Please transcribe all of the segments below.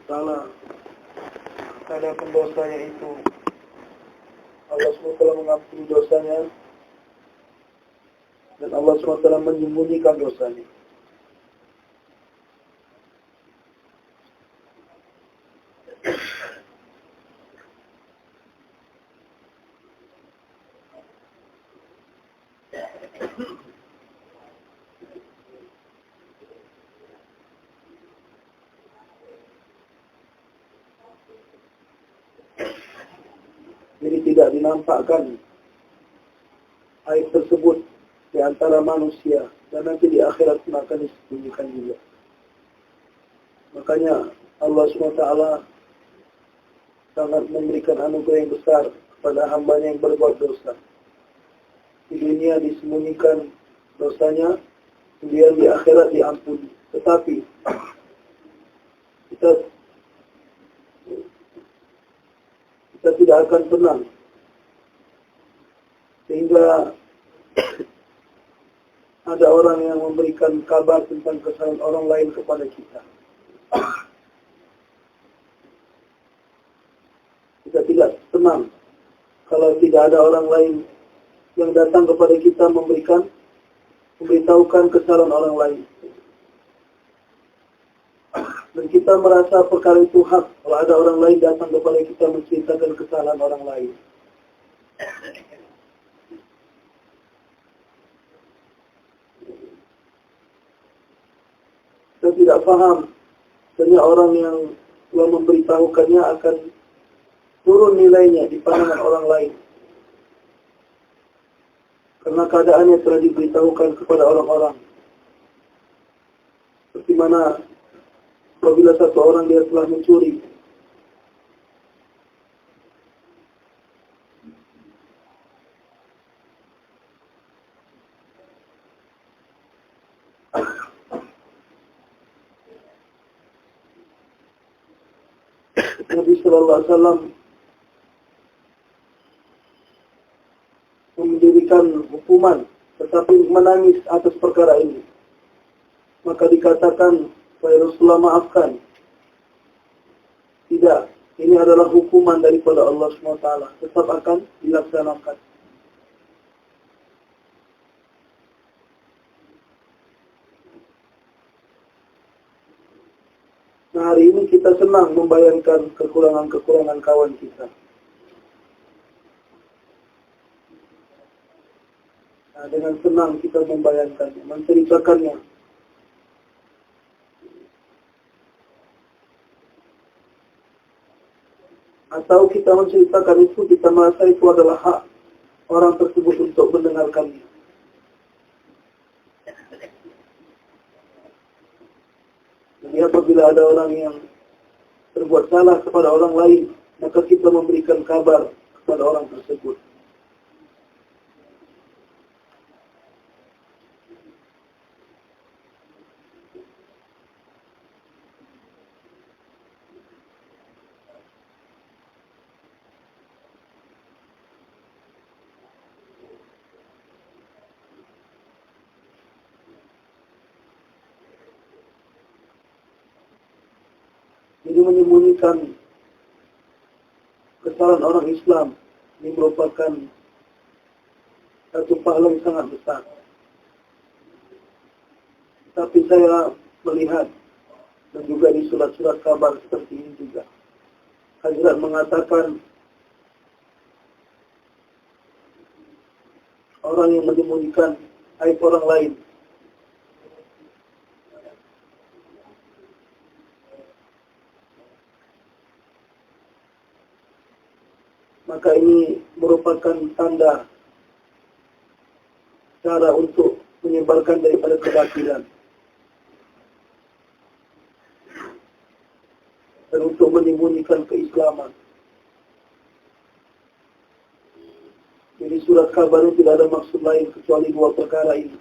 Taala pada pendosanya itu Allah SWT mengampuni dosanya dan Allah SWT menyembunyikan dosanya. Jadi tidak dinampakkan aib tersebut di antara manusia dan nanti di akhirat akan disembunyikan juga. Makanya Allah SWT sangat memberikan anugerah yang besar kepada hambanya yang berbuat dosa. Di dunia disembunyikan dosanya, kemudian di akhirat diampuni. Tetapi kita tidak akan tenang sehingga ada orang yang memberikan kabar tentang kesalahan orang lain kepada kita. Kita tidak tenang kalau tidak ada orang lain yang datang kepada kita memberitahukan kesalahan orang lain. Dan kita merasa perkara itu hak kalau ada orang lain datang kepada kita menceritakan kesalahan orang lain. Kita tidak paham, banyak orang yang telah memberitahukannya akan turun nilainya di pandangan orang lain. Karena keadaannya telah diberitahukan kepada orang-orang. Seperti mana apabila satu orang dia telah mencuri, Nabi Sallallahu Alaihi Wasallam mendirikan hukuman, tetapi menangis atas perkara ini. Maka dikatakan, wahai Rasulullah, maafkan. Tidak, ini adalah hukuman daripada Allah SWT. Tetap akan dilaksanakan. Nah, hari ini kita senang membayangkan kekurangan-kekurangan kawan kita. Nah, dengan senang kita membayangkannya, menceritakannya. Atau kita menceritakan itu, kita merasa itu adalah hak orang tersebut untuk mendengarkannya. Jadi apabila ada orang yang berbuat salah kepada orang lain, maka kita memberikan kabar kepada orang tersebut. Jadi menyembunyikan kesalahan orang Islam ini merupakan satu pahala yang sangat besar. Tapi saya melihat dan juga di surat-surat kabar seperti ini juga, Hazrat mengatakan orang yang menyembunyikan aib orang lain maka ini merupakan tanda cara untuk menyebarkan daripada kebatilan dan untuk menyembunyikan keislaman. Jadi surat kabar ini tidak ada maksud lain kecuali dua perkara ini.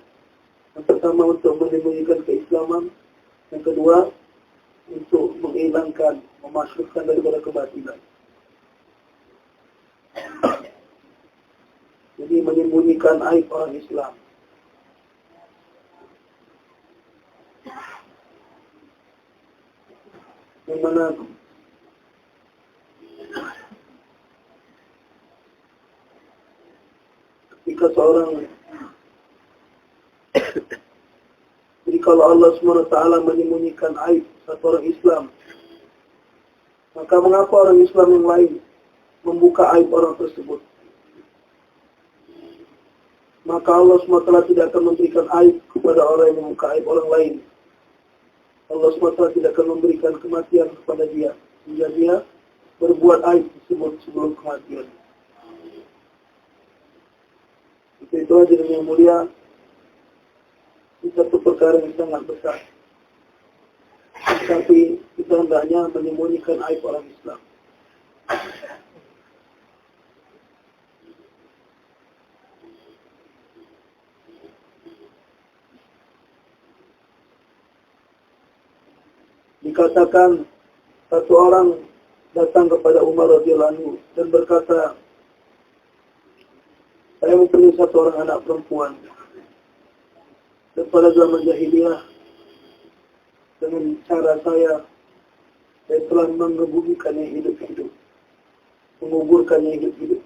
Yang pertama untuk menyembunyikan keislaman, yang kedua untuk menghilangkan, memasukkan daripada kebatilan. Jadi menyembunyikan aib orang Islam. yang mana ketika seorang, jadi kalau Allah SWT menyembunyikan aib satu orang Islam, maka mengapa orang Islam yang lain membuka aib orang tersebut? Maka Allah SWT tidak akan memberikan aib kepada orang yang membuka aib orang lain. Allah SWT tidak akan memberikan kematian kepada dia, hingga dia berbuat aib tersebut sebelum kematian. Itu aja yang mulia, itu satu perkara yang sangat besar. Tapi kita hendaknya menyembunyikan aib orang Islam. Dikatakan satu orang datang kepada Umar radhiyallahu anhu dan berkata, saya mempunyai satu orang anak perempuan. Dan pada zaman jahiliyah, dengan cara saya telah mengebumikannya hidup-hidup, menguburkannya hidup-hidup.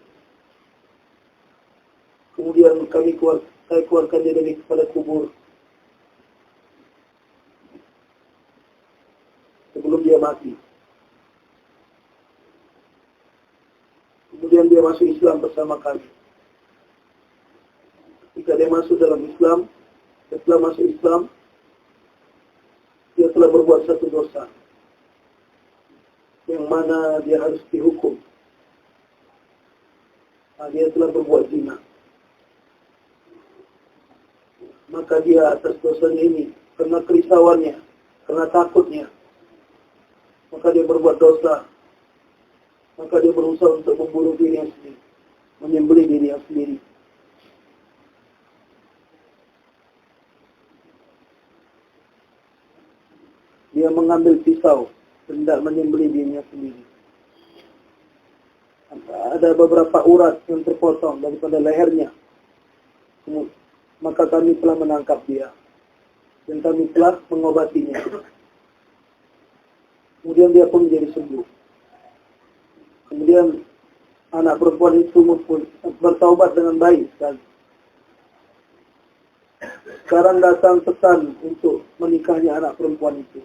Kemudian saya keluarkan dia dari kepala kubur sebelum dia mati. Kemudian dia masuk Islam bersama kami. Ketika dia masuk dalam Islam, setelah masuk Islam, dia telah berbuat satu dosa yang mana dia harus dihukum. Dia telah berbuat zina. Maka dia atas dosanya ini, karena kerisauannya, karena takutnya, maka dia berbuat dosa. Maka dia berusaha untuk membunuh dirinya sendiri, menyembelih dirinya sendiri. Dia mengambil pisau, hendak menyembelih dirinya sendiri. Ada beberapa urat yang terpotong daripada lehernya. Maka kami telah menangkap dia. Dan kami telah mengobatinya. Kemudian dia pun menjadi sembuh. Kemudian anak perempuan itu pun bertaubat dengan baik sekali. Sekarang datang pesan untuk menikahnya anak perempuan itu.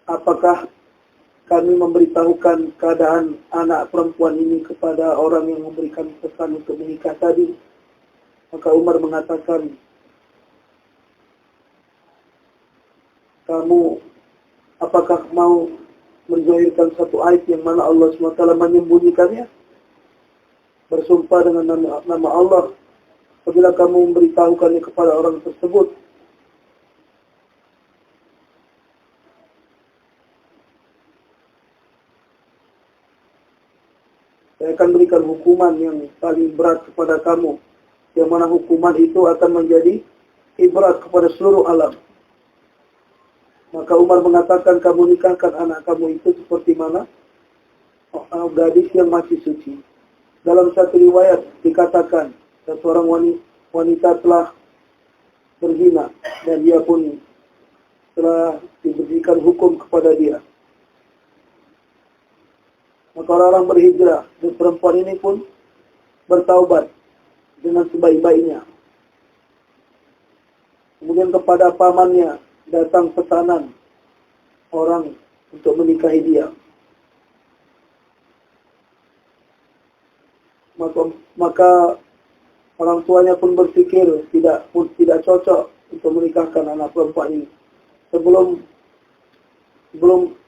Apakah kami memberitahukan keadaan anak perempuan ini kepada orang yang memberikan pesan untuk menikah tadi? Maka Umar mengatakan, kamu apakah mau menzahirkan satu aib yang mana Allah SWT menyembunyikannya? Bersumpah dengan nama Allah, apabila kamu memberitahukannya kepada orang tersebut, saya akan berikan hukuman yang paling berat kepada kamu, yang mana hukuman itu akan menjadi ibrat kepada seluruh alam. Maka Umar mengatakan, kamu nikahkan anak kamu itu seperti mana gadis yang masih suci. Dalam satu riwayat dikatakan, seorang wanita telah berzina dan dia pun telah diberikan hukum kepada dia. Maka orang-orang berhijrah dan perempuan ini pun bertaubat dengan sebaik-baiknya. Kemudian kepada pamannya datang pesanan orang untuk menikahi dia. Maka orang tuanya pun berpikir tidak cocok untuk menikahkan anak perempuan ini sebelum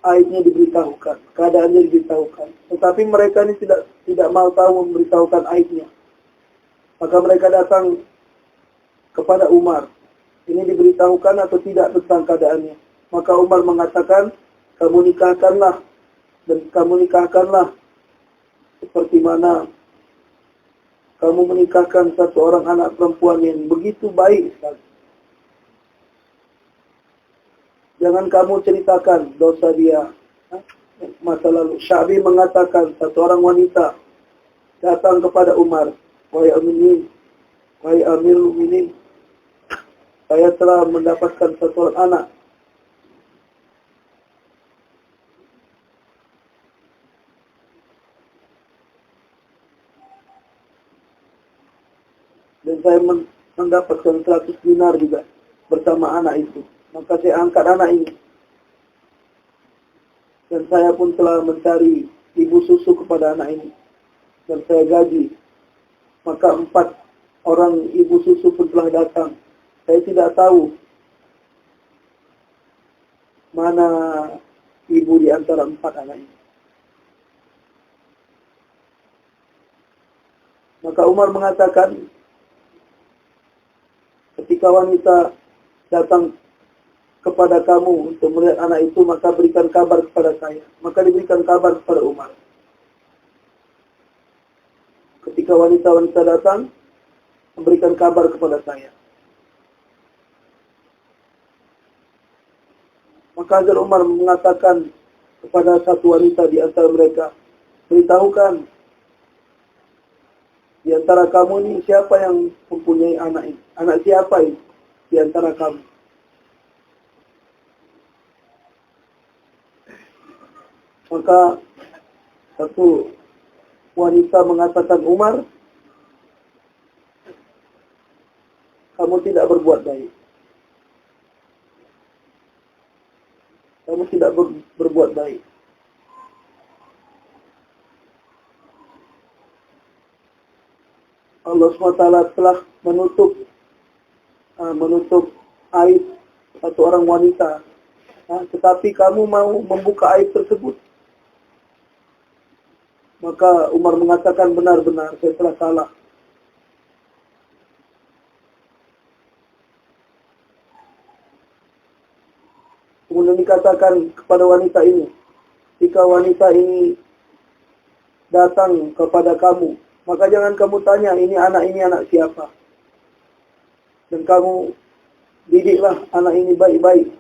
aibnya diberitahukan, keadaannya diberitahukan. Tetapi mereka ini tidak mau tahu memberitahukan aibnya. Maka mereka datang kepada Umar. Ini diberitahukan atau tidak tentang keadaannya. Maka Umar mengatakan, kamu nikahkanlah. Dan kamu nikahkanlah seperti mana kamu menikahkan satu orang anak perempuan yang begitu baik sekali. Jangan kamu ceritakan dosa dia masa lalu. Sya'bi mengatakan, satu orang wanita datang kepada Umar, wahai Amirul Mukminin, saya telah mendapatkan satu orang anak Dan saya mendapatkan 100 dinar juga bersama anak itu. Maka saya angkat anak ini. Dan saya pun telah mencari ibu susu kepada anak ini. Dan saya gaji. Maka 4 orang ibu susu pun telah datang. Saya tidak tahu mana ibu di antara 4 anak ini. Maka Umar mengatakan, ketika wanita datang kepada kamu untuk melihat anak itu, maka berikan kabar kepada saya. Maka diberikan kabar kepada Umar. Ketika wanita-wanita datang, memberikan kabar kepada saya. Maka Hazrat Umar mengatakan kepada satu wanita di antara mereka, beritahukan di antara kamu ini siapa yang mempunyai anak ini? Anak siapa ini di antara kamu? Maka satu wanita mengatakan, Umar, kamu tidak berbuat baik. Kamu tidak berbuat baik. Allah SWT telah menutup aib satu orang wanita. Tetapi kamu mau membuka aib tersebut. Maka Umar mengatakan, benar-benar saya telah salah. Kemudian dikatakan kepada wanita ini, jika wanita ini datang kepada kamu, maka jangan kamu tanya ini anak siapa. Dan kamu didiklah anak ini baik-baik.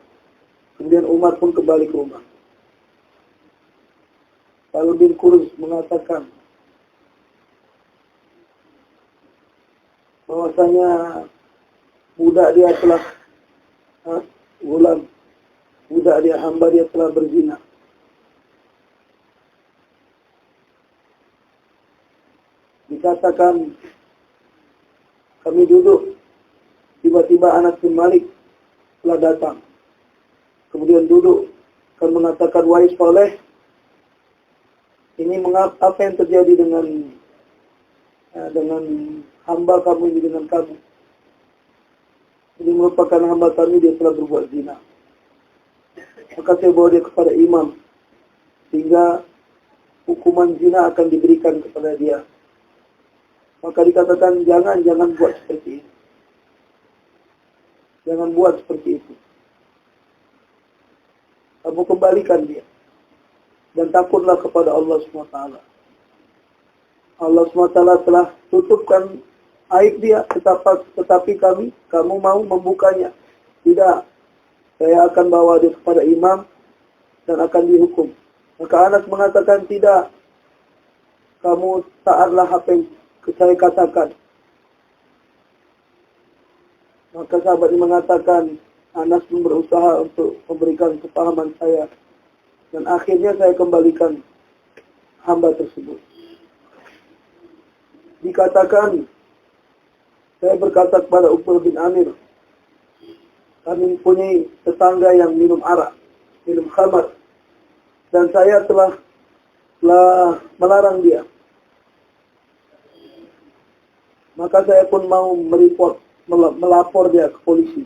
Kemudian Umar pun kembali ke rumah. Lalu bin Kurz mengatakan bahwasanya budak dia telah budak dia, hamba dia telah berzina. Dikatakan kami duduk, tiba-tiba Anas bin Malik telah datang. Kemudian duduk dan mengatakan, wahai Saleh, ini apa yang terjadi dengan hamba kamu ini, dengan kamu? Ini merupakan hamba kami, dia telah berbuat zina. Maka saya bawa dia kepada imam, sehingga hukuman zina akan diberikan kepada dia. Maka dikatakan, jangan buat seperti itu. Jangan buat seperti itu. Kamu kembalikan dia. Dan takutlah kepada Allah SWT. Allah SWT telah tutupkan aib dia, tetapi kamu mau membukanya. Tidak. Saya akan bawa dia kepada imam dan akan dihukum. Maka Anas mengatakan, tidak. Kamu taatlah apa yang saya katakan. Maka sahabat ini mengatakan, Anas pun berusaha untuk memberikan kepahaman saya. Dan akhirnya saya kembalikan hamba tersebut. Dikatakan, saya berkata kepada Uqbah bin Amir, kami mempunyai tetangga yang minum arak, minum khamar. Dan saya telah melarang dia. Maka saya pun mau melapor dia ke polisi.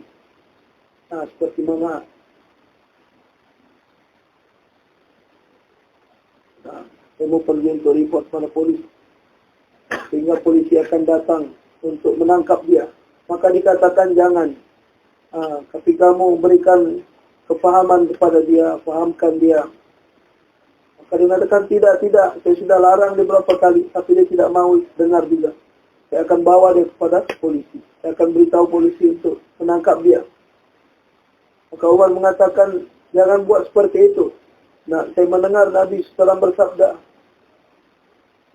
Nah, seperti mana? Nah, saya mau pergi untuk report pada polisi. Sehingga polisi akan datang untuk menangkap dia. Maka dikatakan jangan. Tapi kamu berikan kefahaman kepada dia, fahamkan dia. Maka dikatakan tidak. Saya sudah larang dia beberapa kali, tapi dia tidak mau dengar juga. Saya akan bawa dia kepada polisi. Saya akan beritahu polisi untuk menangkap dia. Maka Umar mengatakan, jangan buat seperti itu. Nah, saya mendengar Nabi SAW bersabda,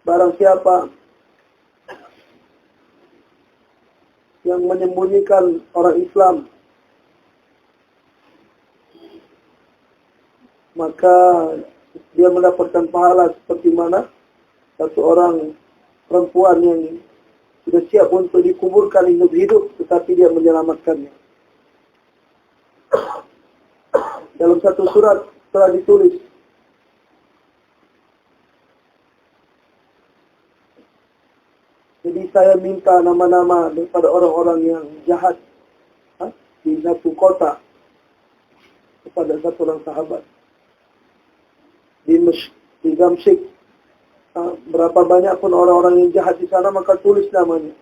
barang siapa yang menyembunyikan orang Islam, maka dia mendapatkan pahala seperti mana satu orang perempuan yang sudah siap untuk dikuburkan hidup-hidup, tetapi dia menyelamatkannya. Dalam satu surat telah ditulis, jadi saya minta nama-nama daripada orang-orang yang jahat di satu kota kepada satu orang sahabat di Damsyik. Berapa banyak pun orang-orang yang jahat di sana, maka tulis namanya,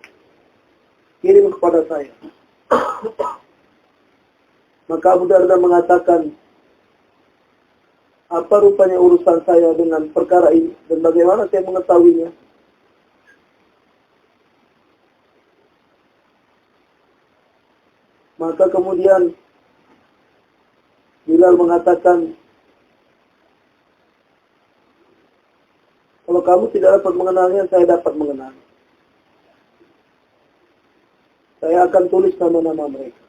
kirim kepada saya. Maka Abu Darda mengatakan, apa rupanya urusan saya dengan perkara ini dan bagaimana saya mengetahuinya? Maka kemudian Bilal mengatakan, kalau kamu tidak dapat mengenalnya, saya dapat mengenalnya. Saya akan tulis nama-nama mereka.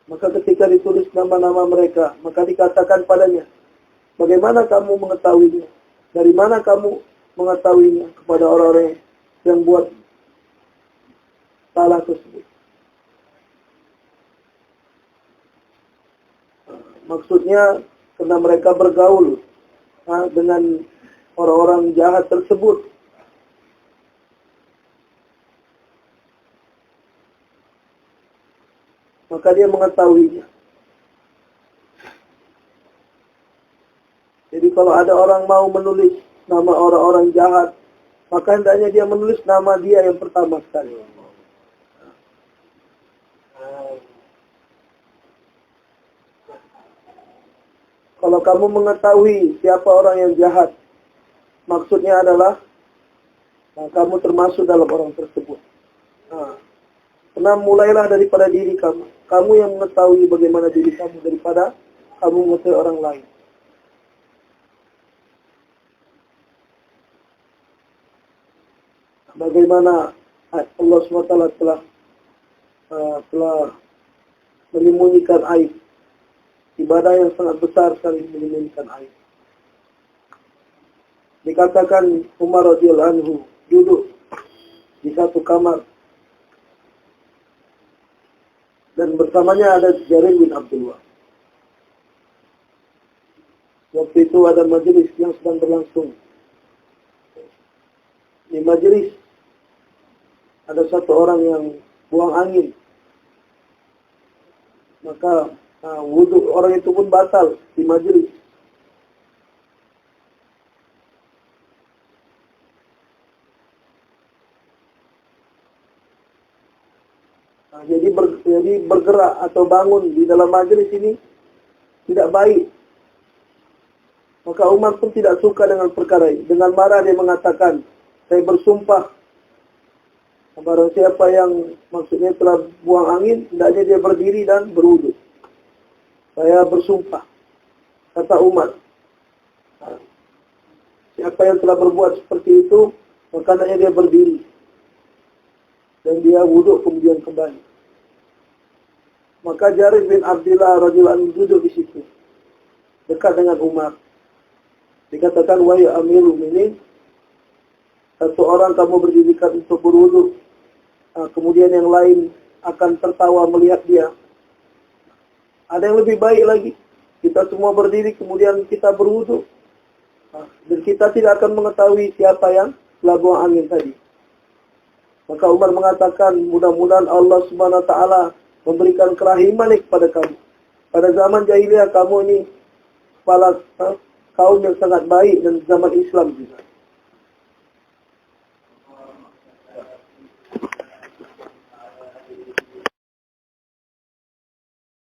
Maka ketika ditulis nama-nama mereka, maka dikatakan padanya, bagaimana kamu mengetahuinya? Dari mana kamu mengetahuinya? Kepada orang-orang yang buat salah tersebut. Maksudnya, karena mereka bergaul dengan orang-orang jahat tersebut. Maka dia mengetahuinya. Jadi kalau ada orang mau menulis nama orang-orang jahat, maka hendaknya dia menulis nama dia yang pertama sekali. Kalau kamu mengetahui siapa orang yang jahat, maksudnya adalah kamu termasuk dalam orang tersebut. Karena mulailah daripada diri kamu. Kamu yang mengetahui bagaimana diri kamu daripada kamu mengetahui orang lain. Bagaimana Allah SWT telah menyembunyikan aib. Ibadah yang sangat besar sekali menyembunyikan aib. Dikatakan Umar radhiyallahu anhu duduk di satu kamar dan bersamanya ada Jarir bin Abdullah. Waktu itu ada majelis yang sedang berlangsung. Di majelis ada satu orang yang buang angin. Maka wudhu orang itu pun batal di majelis. Jadi bergerak atau bangun di dalam majelis ini tidak baik. Maka Umar pun tidak suka dengan perkara ini. Dengan marah dia mengatakan, saya bersumpah, barang siapa yang maksudnya telah buang angin, hendaknya dia berdiri dan berwudu. Saya bersumpah, kata Umar. Siapa yang telah berbuat seperti itu, maka hendaknya dia berdiri. Dan dia wudu kemudian kembali. Maka Jarir bin Abdullah radhiyallahu anhu duduk di situ, dekat dengan Umar. Dikatakan, wahai Amirul Mukminin, satu orang kamu berdirikan untuk berwudu, kemudian yang lain akan tertawa melihat dia. Ada yang lebih baik lagi, kita semua berdiri kemudian kita berwudu, dan kita tidak akan mengetahui siapa yang telah buang angin tadi. Maka Umar mengatakan, mudah-mudahan Allah Subhanahu wa taala memberikan kerahiman kepada kamu. Pada zaman jahiliyah kamu ini kepala kaum yang sangat baik, dan zaman Islam juga.